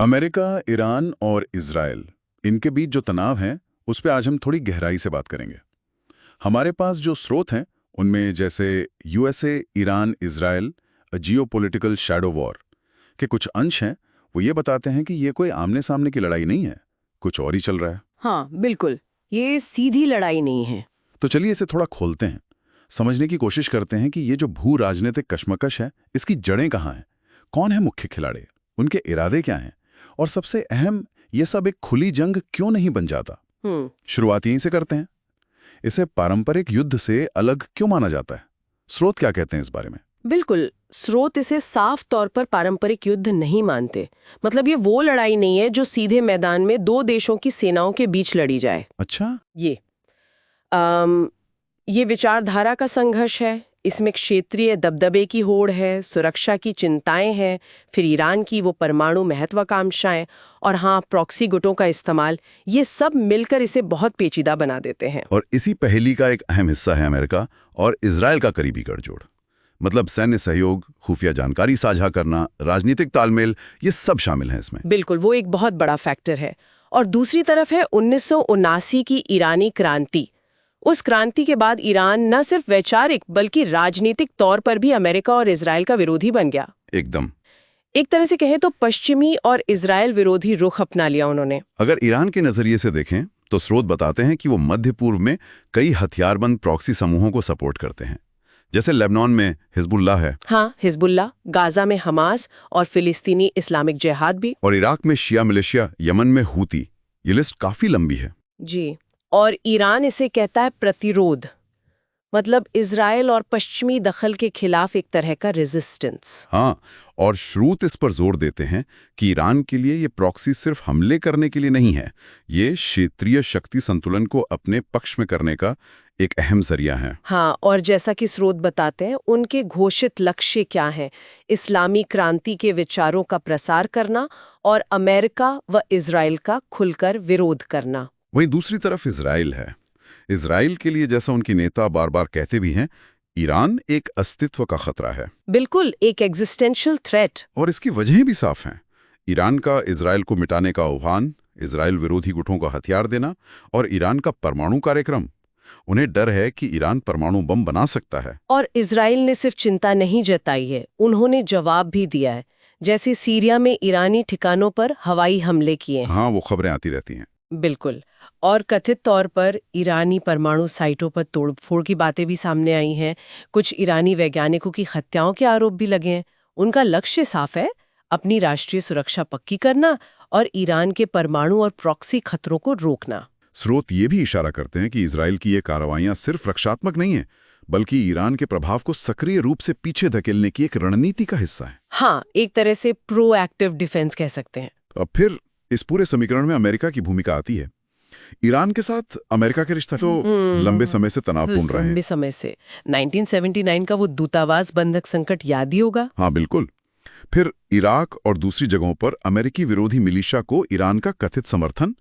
America, Iran और Israel, इनके बीच जो तनाव है उस पे आज हम थोड़ी गहराई से बात करेंगे। हमारे पास जो स्रोत हैं उनमें जैसे यूएसए, ईरान, इजराइल, अ जियोपॉलिटिकल शैडो वॉर के कुछ अंश हैं। वो ये बताते हैं कि ये कोई आमने सामने की लड़ाई नहीं है, कुछ और ही चल रहा है। हाँ, बिल्कुल। ये सीधी लड़ाई नहीं है। तो चलिए इसे थोड़ा खोलते हैं, समझने की कोशिश करते हैं कि ये जो भू राजनीतिक कश्मकश है इसकी जड़ें कहाँ हैं, कौन है मुख्य खिलाड़ी, उनके इरादे क्या हैं, और सबसे अहम, ये सब एक खुली जंग क्यों नहीं बन जाता। शुरुआत यहीं से करते हैं। इसे पारंपरिक युद्ध से अलग क्यों माना जाता है? स्रोत क्या कहते हैं इस बारे में? बिल्कुल, स्रोत इसे साफ तौर पर पारंपरिक युद्ध नहीं मानते। मतलब ये वो लड़ाई नहीं है जो सीधे मैदान में दो देशों की सेनाओं के बीच लड़ी जाए। अच्छा। ये विचारधारा का संघर्ष है। इसमें क्षेत्रीय दबदबे की होड़ है, सुरक्षा की चिंताएं हैं, फिर ईरान की वो परमाणु महत्वाकांक्षाएं और हाँ, प्रॉक्सी गुटों का इस्तेमाल, ये सब मिलकर इसे बहुत पेचीदा बना देते हैं। और इसी पहेली का एक अहम हिस्सा है अमेरिका और इजराइल का करीबी गठजोड़। मतलब सैन्य सहयोग, खुफिया जानकारी साझा करना, राजनीतिक तालमेल, ये सब शामिल हैं इसमें। बिल्कुल, वो एक बहुत बड़ा फैक्टर है। और दूसरी तरफ है 1979 की ईरानी क्रांति। उस क्रांति के बाद ईरान न सिर्फ वैचारिक बल्कि राजनीतिक तौर पर भी अमेरिका और इजराइल का विरोधी बन गया। एकदम। एक तरह से कहें तो पश्चिमी और इजराइल विरोधी रुख अपना लिया उन्होंने। अगर ईरान के नजरिए से देखें तो स्रोत बताते हैं कि वो मध्य पूर्व में कई हथियारबंद प्रॉक्सी समूहों को सपोर्ट करते हैं। जैसे लेबनान में हिजबुल्लाह है। हाँ, हिजबुल्लाह, गाजा में हमास और फिलिस्तीनी इस्लामिक जिहाद भी। और इराक में शिया मिलिशिया, यमन में हूती। ये लिस्ट काफी लंबी है। जी। और ईरान इसे कहता है प्रतिरोध। मतलब इजराइल और पश्चिमी दखल के खिलाफ एक तरह का रेजिस्टेंस। हाँ, और श्रुत इस पर जोर देते हैं कि ईरान के लिए ये प्रॉक्सी सिर्फ हमले करने के लिए नहीं है, ये क्षेत्रीय शक्ति संतुलन को अपने पक्ष में करने का एक अहम जरिया है। हाँ, और जैसा कि स्रोत बताते हैं, उनके घोषित लक्ष्य क्या हैं? इस्लामी क्रांति के विचारों का प्रसार करना और अमेरिका व इजराइल का खुलकर विरोध करना। वहीं दूसरी तरफ इजराइल है। इजराइल के लिए, जैसा उनके नेता बार बार कहते भी हैं, ईरान एक अस्तित्व का खतरा है। बिल्कुल, एक एग्जिस्टेंशियल थ्रेट। और इसकी वजहें भी साफ हैं। ईरान का इजराइल को मिटाने का आह्वान, इजराइल विरोधी गुटों को हथियार देना और ईरान का परमाणु कार्यक्रम। उन्हें डर है कि ईरान परमाणु बम बना सकता है। और इजराइल ने सिर्फ चिंता नहीं जताई है, उन्होंने जवाब भी दिया है। जैसे सीरिया में ईरानी ठिकानों पर हवाई हमले किए। हाँ, वो खबरें आती रहती हैं। बिल्कुल। और कथित तौर पर ईरानी परमाणु साइटों पर तोड़फोड़ की बातें भी सामने आई हैं। कुछ ईरानी वैज्ञानिकों की हत्याओं के आरोप भी लगे हैं। उनका लक्ष्य साफ है, अपनी राष्ट्रीय सुरक्षा पक्की करना और ईरान के परमाणु और प्रॉक्सी खतरों को रोकना। स्रोत ये भी इशारा करते हैं कि इजराइल की ये कार्रवाइयां सिर्फ रक्षात्मक नहीं है, बल्कि ईरान के प्रभाव को सक्रिय रूप से पीछे धकेलने की एक रणनीति का हिस्सा है। हाँ, एक तरह से प्रोएक्टिव डिफेंस कह सकते हैं। अब फिर इस पूरे समीकरण में अमेरिका की भूमिका आती है। ईरान के साथ अमेरिका के रिश्ते तो लंबे समय से तनावपूर्ण रहे हैं। लंबे समय से 1979 का वो दूतावास बंधक संकट याद ही होगा। हाँ, बिल्कुल। फिर इराक और दूसरी जगहों पर अमेरिकी विरोधी मिलिशिया को ईरान का कथित समर्थन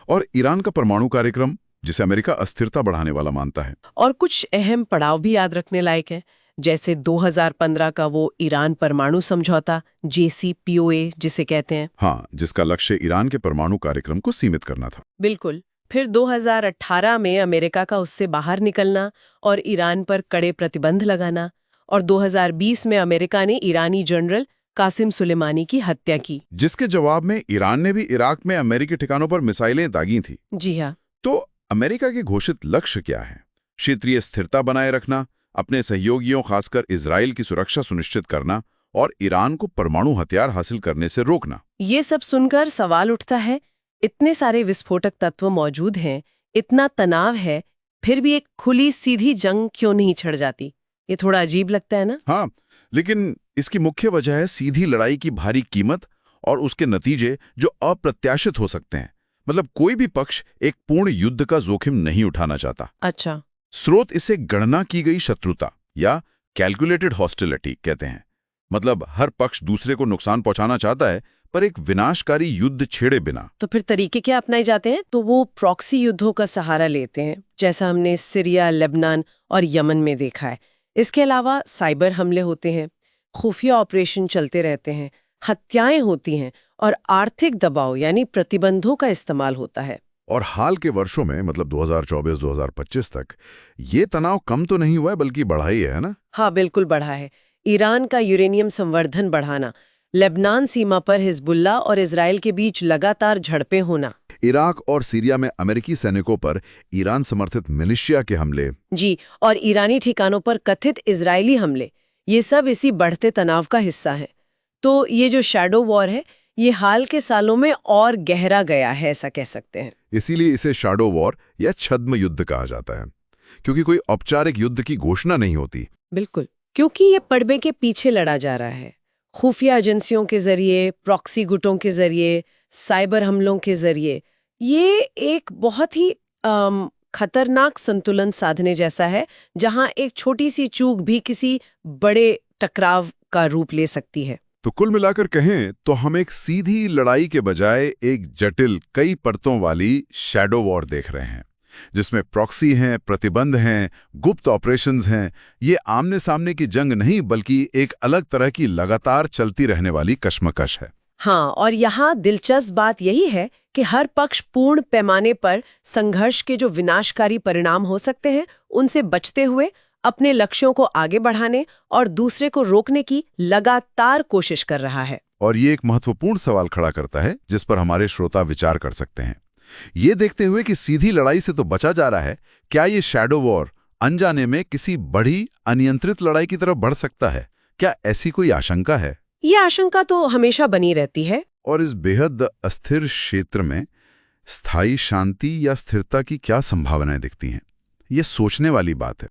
और ईरान का परमाणु कार्यक्रम, जिसे अमेरिका अस्थिरता बढ़ाने वाला मानता है। और कुछ अहम पड़ाव भी याद रखने लायक हैं, जैसे 2015 का वो ईरान परमाणु समझौता, JCPOA जिसे कहते हैं। हाँ, जिसका लक्ष्य ईरान के परमाणु कार्यक्रम को सीमित करना था। बिल्कुल। फिर 2018 में अमेरिका का उससे बाहर निकलना और ईरान पर कड़े प्रतिबंध लगाना। और 2020 में अमेरिका ने ईरानी जनरल कासिम सुलेमानी की हत्या की, जिसके जवाब में ईरान ने भी इराक में अमेरिकी ठिकानों पर मिसाइलें दागी थी। जी हाँ। तो अमेरिका के घोषित लक्ष्य क्या है? क्षेत्रीय स्थिरता बनाए रखना, अपने सहयोगियों खासकर इजराइल की सुरक्षा सुनिश्चित करना और ईरान को परमाणु हथियार हासिल करने से रोकना। ये सब सुनकर सवाल उठता है, इतने सारे विस्फोटक तत्व मौजूद हैं, इतना तनाव है, फिर भी एक खुली सीधी जंग क्यों नहीं छिड़ जाती? ये थोड़ा अजीब लगता है ना? हाँ, लेकिन इसकी मुख्य वजह है सीधी लड़ाई की भारी कीमत और उसके नतीजे जो अप्रत्याशित हो सकते हैं। मतलब कोई भी पक्ष एक पूर्ण युद्ध का जोखिम नहीं उठाना चाहता। अच्छा। स्रोत इसे गणना की गई शत्रुता या कैलकुलेटेड हॉस्टिलिटी कहते हैं। मतलब हर पक्ष दूसरे को नुकसान पहुंचाना चाहता है, पर एक विनाशकारी युद्ध छेड़े बिना। तो फिर तरीके क्या अपनाए जाते हैं? तो वो प्रॉक्सी युद्धों का सहारा लेते हैं, जैसा हमने सीरिया, लेबनान और यमन में देखा है। इसके अलावा साइबर हमले होते हैं, खुफिया ऑपरेशन चलते रहते हैं, हत्याएं होती हैं और आर्थिक दबाव यानी प्रतिबंधों का इस्तेमाल होता है। और हाल के वर्षों में मतलब 2024-2025 तक ये तनाव कम तो नहीं हुआ है बल्कि बढ़ा ही है ना? हाँ, बिल्कुल बढ़ा है। ईरान का यूरेनियम संवर्धन बढ़ाना, लेबनान सीमा पर हिजबुल्लाह और इजराइल के बीच लगातार झड़पें होना। इराक और सीरिया में अमेरिकी सैनिकों पर ईरान समर्थित मिलिशिया के हमले। जी, और ईरानी ठिकानों पर कथित इजरायली हमले, ये सब इसी बढ़ते तनाव का हिस्सा है। तो ये जो शैडो वॉर है, ये हाल के सालों में और गहरा गया है, ऐसा कह सकते हैं। इसीलिए इसे शैडो वॉर या छद्म युद्ध कहा जाता है, क्योंकि कोई औपचारिक युद्ध की घोषणा नहीं होती। बिल्कुल, क्योंकि ये पर्दे के पीछे लड़ा जा रहा है, खुफिया एजेंसियों के जरिए, प्रॉक्सी गुटों के जरिए, साइबर हमलों के जरिए। ये एक बहुत ही खतरनाक संतुलन साधने जैसा है, जहां एक छोटी सी चूक भी किसी बड़े टकराव का रूप ले सकती है। तो कुल मिलाकर कहें तो हम एक सीधी लड़ाई के बजाय एक जटिल कई परतों वाली शैडो वॉर देख रहे हैं, जिसमें प्रॉक्सी हैं, प्रतिबंध हैं, गुप्त ऑपरेशंस हैं। ये आमने सामने की जंग नहीं बल्कि एक अलग तरह की लगातार चलती रहने वाली कशमकश है। हाँ, और यहाँ दिलचस्प बात यही है कि हर पक्ष पूर्ण पैमाने पर संघर्ष के जो विनाशकारी परिणाम हो सकते हैं, उनसे बचते हुए अपने लक्ष्यों को आगे बढ़ाने और दूसरे को रोकने की लगातार कोशिश कर रहा है। और ये एक महत्वपूर्ण सवाल खड़ा करता है जिस पर हमारे श्रोता विचार कर सकते हैं। ये देखते हुए कि सीधी लड़ाई से तो बचा जा रहा है, क्या ये शैडो वॉर अनजाने में किसी बड़ी अनियंत्रित लड़ाई की तरफ बढ़ सकता है? क्या ऐसी कोई आशंका है? ये आशंका तो हमेशा बनी रहती है। और इस बेहद अस्थिर क्षेत्र में स्थायी शांति या स्थिरता की क्या संभावनाएं दिखती हैं? ये सोचने वाली बात है।